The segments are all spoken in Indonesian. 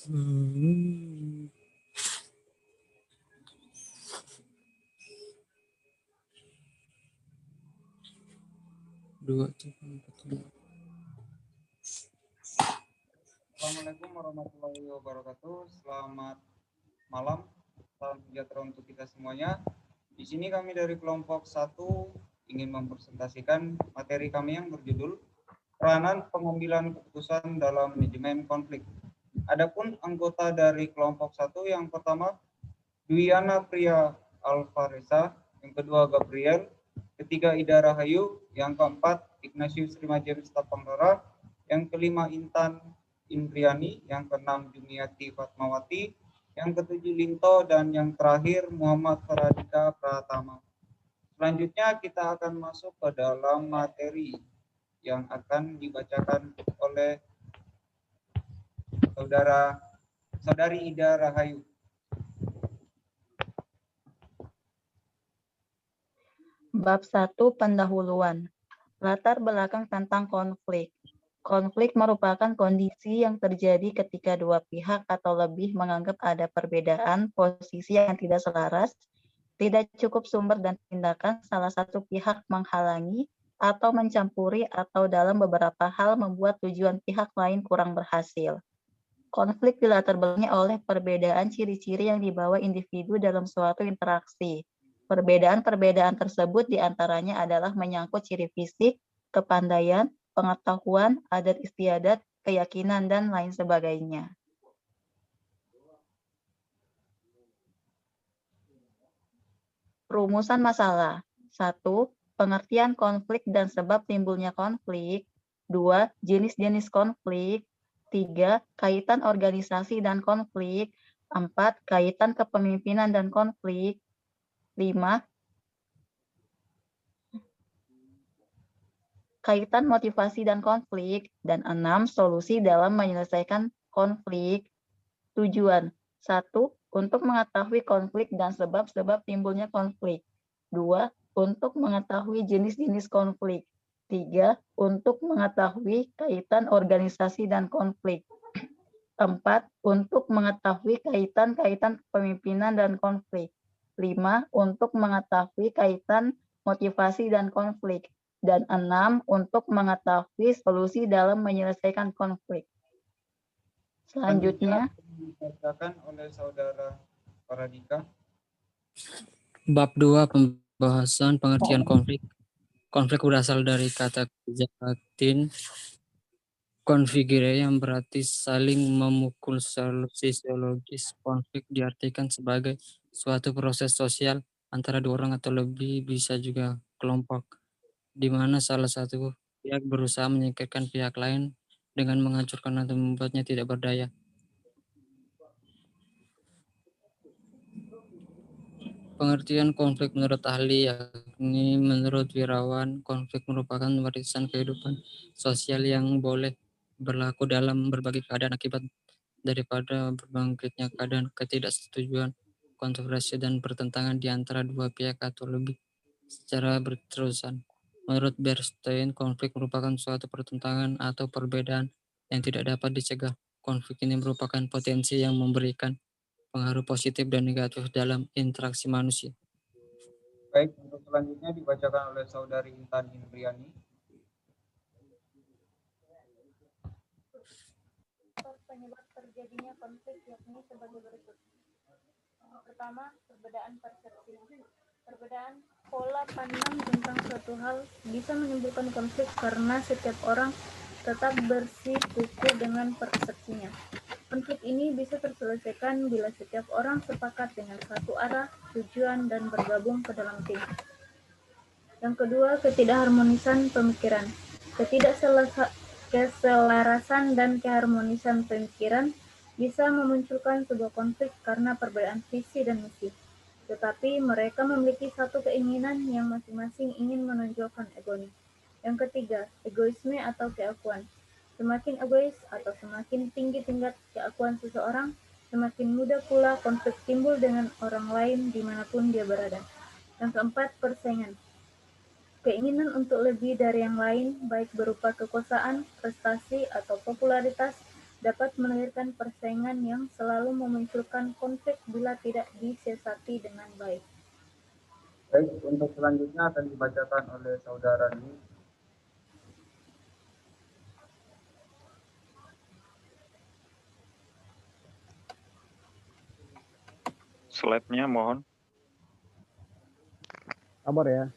Hmm. Dua, tiga, empat, lima. Assalamualaikum warahmatullahi wabarakatuh. Selamat malam. Salam sejahtera untuk kita semuanya. Di sini kami dari kelompok 1 ingin mempresentasikan materi kami yang berjudul peranan pengambilan keputusan dalam manajemen konflik. Adapun anggota dari kelompok 1 yang pertama Dwiana Priya Alvareza, yang kedua Gabriel, ketiga Ida Rahayu, yang keempat Ignatius Rimajames Tapanggara, yang kelima Intan Indriani, yang keenam Jumiati Fatmawati, yang ketujuh Linto, dan yang terakhir Muhammad Faradika Pratama. Selanjutnya kita akan masuk ke dalam materi yang akan dibacakan oleh saudari Ida Rahayu. Bab 1 Pendahuluan. Latar belakang tentang konflik. Konflik merupakan kondisi yang terjadi ketika dua pihak atau lebih menganggap ada perbedaan posisi yang tidak selaras, tidak cukup sumber dan tindakan salah satu pihak menghalangi atau mencampuri atau dalam beberapa hal membuat tujuan pihak lain kurang berhasil. Konflik dilatar belakangi oleh perbedaan ciri-ciri yang dibawa individu dalam suatu interaksi. Perbedaan-perbedaan tersebut diantaranya adalah menyangkut ciri fisik, kepandaian, pengetahuan, adat istiadat, keyakinan, dan lain sebagainya. Rumusan masalah. 1. Pengertian konflik dan sebab timbulnya konflik. 2. Jenis-jenis konflik. 3. Kaitan organisasi dan konflik. 4. Kaitan kepemimpinan dan konflik. 5. Kaitan motivasi dan konflik. Dan 6. Solusi dalam menyelesaikan konflik. Tujuan. 1. Untuk mengetahui konflik dan sebab-sebab timbulnya konflik. 2. Untuk mengetahui jenis-jenis konflik. 3. Untuk mengetahui kaitan organisasi dan konflik. 4. Untuk mengetahui kaitan-kaitan kepemimpinan dan konflik. 5. Untuk mengetahui kaitan motivasi dan konflik. Dan 6. Untuk mengetahui solusi dalam menyelesaikan konflik. Selanjutnya dibacakan oleh saudara Faradika. Bab 2 Pembahasan pengertian konflik. Konflik berasal dari kata kerja Latin configere yang berarti saling memukul. Secara sisiologis, konflik diartikan sebagai suatu proses sosial antara dua orang atau lebih, bisa juga kelompok, di mana salah satu pihak berusaha menyingkirkan pihak lain dengan menghancurkan atau membuatnya tidak berdaya. Pengertian konflik menurut ahli, yakni menurut Wirawan, konflik merupakan warisan kehidupan sosial yang boleh berlaku dalam berbagai keadaan akibat daripada berbangkitnya keadaan ketidaksetujuan, kontroversi, dan pertentangan di antara dua pihak atau lebih secara berterusan. Menurut Bernstein, konflik merupakan suatu pertentangan atau perbedaan yang tidak dapat dicegah. Konflik ini merupakan potensi yang memberikan pengaruh positif dan negatif dalam interaksi manusia. Baik, untuk selanjutnya dibacakan oleh saudari Intan Indriani. Penyebab terjadinya konflik yakni sebagai berikut. Pertama, perbedaan persepsi. Perbedaan pola pandang tentang suatu hal bisa menimbulkan konflik karena setiap orang tetap bersikukuh dengan persepsinya. Konflik ini bisa terselesaikan bila setiap orang sepakat dengan satu arah, tujuan, dan bergabung ke dalam tim. Yang kedua, ketidakharmonisan pemikiran. Keselarasan dan keharmonisan pemikiran bisa memunculkan sebuah konflik karena perbedaan visi dan misi. Tetapi mereka memiliki satu keinginan yang masing-masing ingin menonjolkan egonya. Yang ketiga, egoisme atau keakuan. Semakin egois atau semakin tinggi tingkat keakuan seseorang, semakin mudah pula konflik timbul dengan orang lain dimanapun dia berada. Yang keempat, persaingan. Keinginan untuk lebih dari yang lain, baik berupa kekuasaan, prestasi, atau popularitas, dapat melahirkan persaingan persaingan yang selalu memunculkan konflik bila tidak disiasati dengan baik. Baik, untuk selanjutnya akan dibacakan oleh saudara Dwi. Slide-nya mohon. Sabar ya.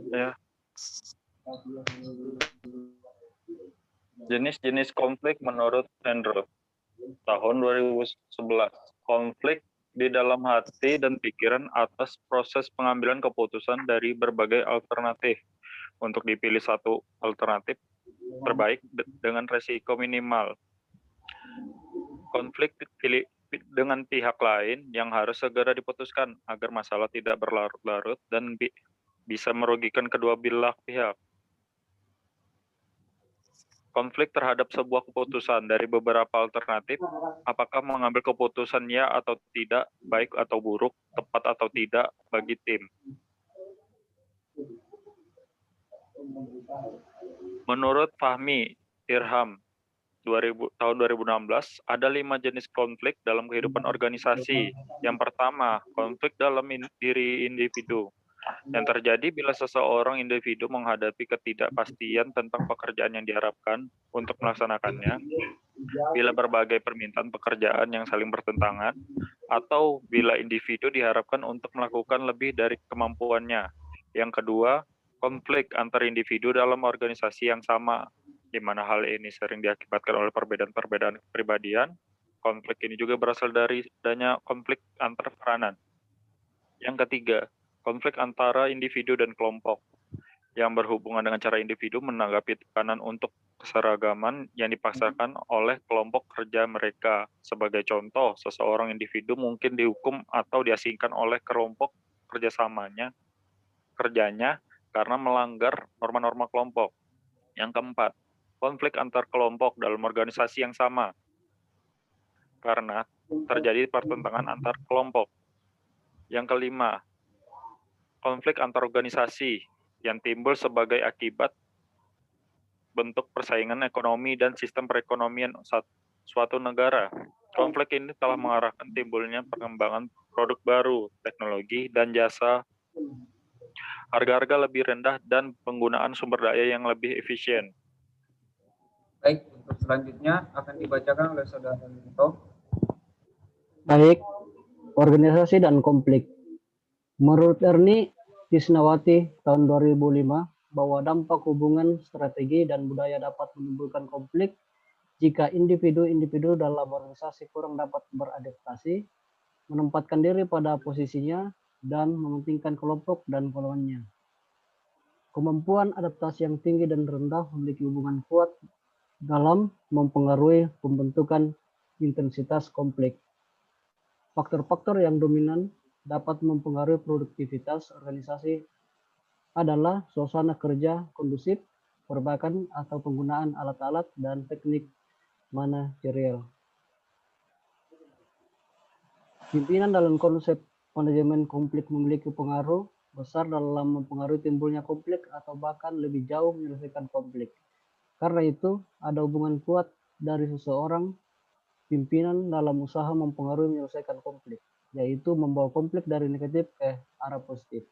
Ya. Jenis-jenis konflik menurut Hendro. Tahun 2011. Konflik di dalam hati dan pikiran atas proses pengambilan keputusan dari berbagai alternatif untuk dipilih satu alternatif terbaik dengan resiko minimal. Konflik dengan pihak lain yang harus segera diputuskan agar masalah tidak berlarut-larut dan bisa merugikan kedua belah pihak. Konflik terhadap sebuah keputusan dari beberapa alternatif, apakah mengambil keputusan ya atau tidak, baik atau buruk, tepat atau tidak bagi tim. Menurut Fahmi Irham, tahun 2016, ada 5 jenis konflik dalam kehidupan organisasi. Yang pertama, konflik dalam diri individu. Yang terjadi bila seseorang individu menghadapi ketidakpastian tentang pekerjaan yang diharapkan untuk melaksanakannya, bila berbagai permintaan pekerjaan yang saling bertentangan, atau bila individu diharapkan untuk melakukan lebih dari kemampuannya. Yang kedua, konflik antar individu dalam organisasi yang sama, di mana hal ini sering diakibatkan oleh perbedaan-perbedaan kepribadian. Konflik ini juga berasal dari adanya konflik antar peranan. Yang ketiga, konflik antara individu dan kelompok yang berhubungan dengan cara individu menanggapi tekanan untuk keseragaman yang dipaksakan oleh kelompok kerja mereka. Sebagai contoh, seseorang individu mungkin dihukum atau diasingkan oleh kelompok kerjanya karena melanggar norma-norma kelompok. Yang keempat, konflik antar kelompok dalam organisasi yang sama karena terjadi pertentangan antar kelompok. Yang kelima, konflik antar organisasi yang timbul sebagai akibat bentuk persaingan ekonomi dan sistem perekonomian suatu negara. Konflik ini telah mengarahkan timbulnya perkembangan produk baru, teknologi, dan jasa, harga-harga lebih rendah, dan penggunaan sumber daya yang lebih efisien. Baik, untuk selanjutnya akan dibacakan oleh saudara Lito. Baik, organisasi dan konflik. Menurut Ernie Tisnawati tahun 2005, bahwa dampak hubungan strategi dan budaya dapat menimbulkan konflik jika individu-individu dalam organisasi kurang dapat beradaptasi, menempatkan diri pada posisinya, dan mementingkan kelompok dan golongannya. Kemampuan adaptasi yang tinggi dan rendah memiliki hubungan kuat dalam mempengaruhi pembentukan intensitas konflik. Faktor-faktor yang dominan dapat mempengaruhi produktivitas organisasi adalah suasana kerja kondusif, perbaikan atau penggunaan alat-alat dan teknik manajerial. Pimpinan dalam konsep manajemen konflik memiliki pengaruh besar dalam mempengaruhi timbulnya konflik atau bahkan lebih jauh menyelesaikan konflik. Karena itu, ada hubungan kuat dari seseorang pimpinan dalam usaha mempengaruhi menyelesaikan konflik, yaitu membawa konflik dari negatif ke arah positif.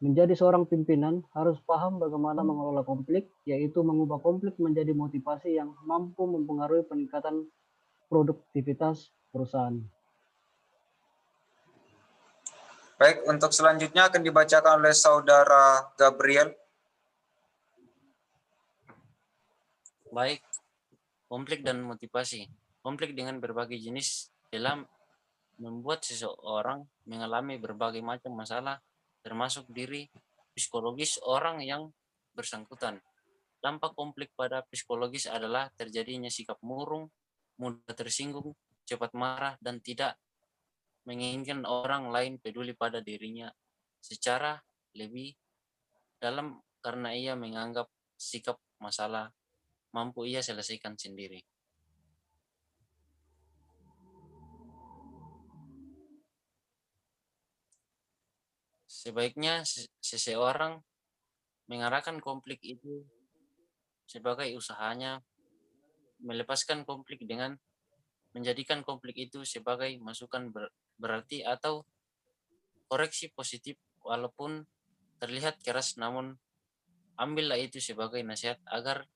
Menjadi seorang pimpinan harus paham bagaimana mengelola konflik, yaitu mengubah konflik menjadi motivasi yang mampu mempengaruhi peningkatan produktivitas perusahaan. Baik, untuk selanjutnya akan dibacakan oleh Saudara Gabriel. Baik, konflik dan motivasi. Konflik dengan berbagai jenis telah membuat seseorang mengalami berbagai macam masalah, termasuk diri psikologis orang yang bersangkutan. Dampak konflik pada psikologis adalah terjadinya sikap murung, mudah tersinggung, cepat marah, dan tidak menginginkan orang lain peduli pada dirinya secara lebih dalam karena ia menganggap sikap masalah mampu ia selesaikan sendiri. Sebaiknya seseorang mengarahkan konflik itu sebagai usahanya, melepaskan konflik dengan menjadikan konflik itu sebagai masukan berarti atau koreksi positif walaupun terlihat keras, namun ambillah itu sebagai nasihat agar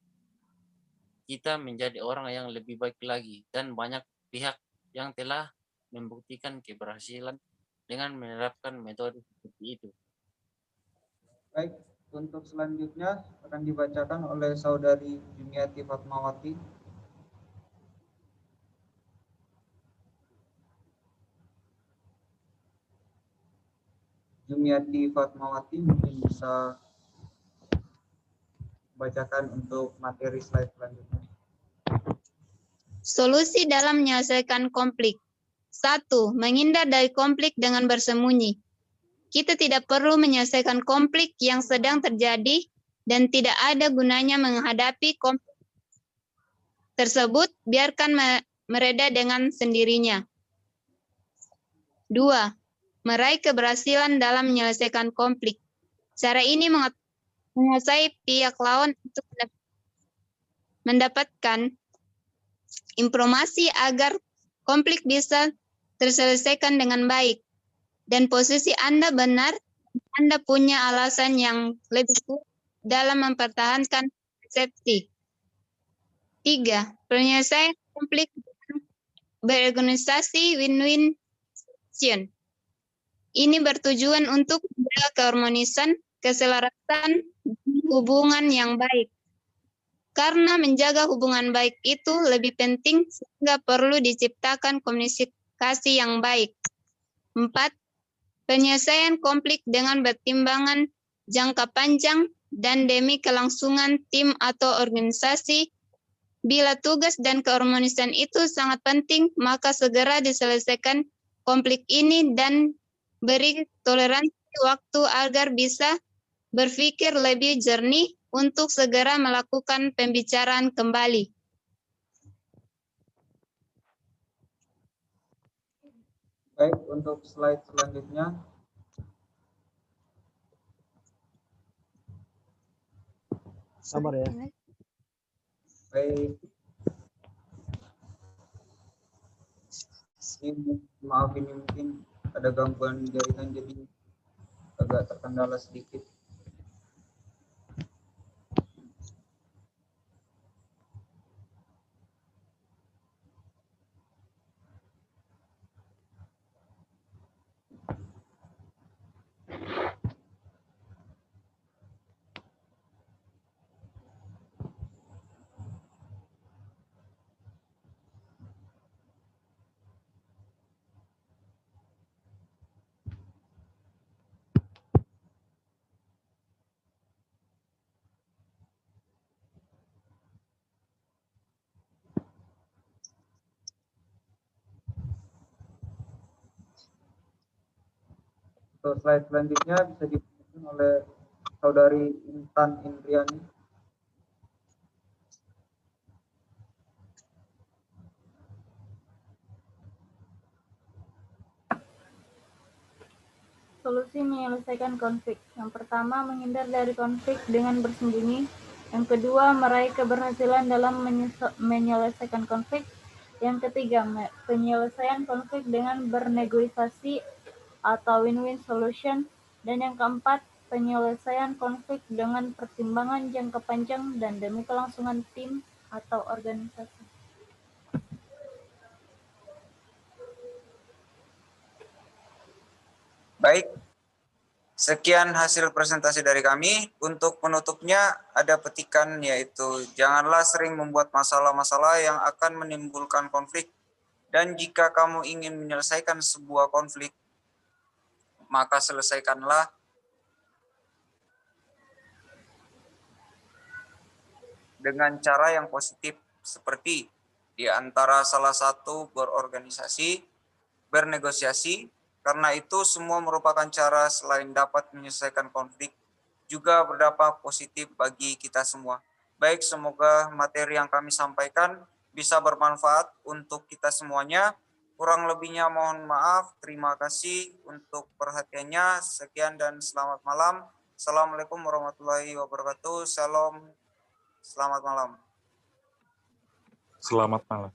kita menjadi orang yang lebih baik lagi, dan banyak pihak yang telah membuktikan keberhasilan dengan menerapkan metode seperti itu. Baik, untuk selanjutnya akan dibacakan oleh Saudari Jumiati Fatmawati. Jumiati Fatmawati mungkin bisa bacakan untuk materi slide selanjutnya. Solusi dalam menyelesaikan konflik. 1. Menghindar dari konflik dengan bersembunyi. Kita tidak perlu menyelesaikan konflik yang sedang terjadi dan tidak ada gunanya menghadapi konflik tersebut, biarkan mereda dengan sendirinya. 2. Meraih keberhasilan dalam menyelesaikan konflik. Cara ini menguasai pihak lawan untuk mendapatkan informasi agar konflik bisa terselesaikan dengan baik. Dan posisi Anda benar, Anda punya alasan yang lebih kuat dalam mempertahankan persepsi. 3. Penyelesaian konflik berorganisasi win-win situation. Ini bertujuan untuk menjaga keharmonisan, keselarasan, hubungan yang baik. Karena menjaga hubungan baik itu lebih penting sehingga perlu diciptakan komunikasi yang baik. 4. Penyelesaian konflik dengan pertimbangan jangka panjang dan demi kelangsungan tim atau organisasi. Bila tugas dan keharmonisan itu sangat penting, maka segera diselesaikan konflik ini dan beri toleransi waktu agar bisa berpikir lebih jernih untuk segera melakukan pembicaraan kembali. Baik, untuk slide selanjutnya. Sabar ya. Baik. Maaf ini mungkin ada gangguan jaringan jadi agak terkendala sedikit. Untuk slide selanjutnya bisa dibacakan oleh Saudari Intan Indriani. solusi menyelesaikan konflik. Yang pertama, menghindar dari konflik dengan bersembunyi. Yang kedua, meraih keberhasilan dalam menyelesaikan konflik. Yang ketiga, penyelesaian konflik dengan bernegosiasi atau win-win solution. Dan yang keempat, penyelesaian konflik dengan pertimbangan jangka panjang dan demi kelangsungan tim atau organisasi. Baik, sekian hasil presentasi dari kami. Untuk penutupnya ada petikan, yaitu janganlah sering membuat masalah-masalah yang akan menimbulkan konflik. Dan jika kamu ingin menyelesaikan sebuah konflik, maka selesaikanlah dengan cara yang positif, seperti di antara salah satu berorganisasi, bernegosiasi. Karena itu semua merupakan cara selain dapat menyelesaikan konflik, juga berdampak positif bagi kita semua. Baik, semoga materi yang kami sampaikan bisa bermanfaat untuk kita semuanya. Kurang lebihnya mohon maaf. Terima kasih untuk perhatiannya. Sekian dan selamat malam. Assalamualaikum warahmatullahi wabarakatuh. Shalom. Selamat malam. Selamat malam.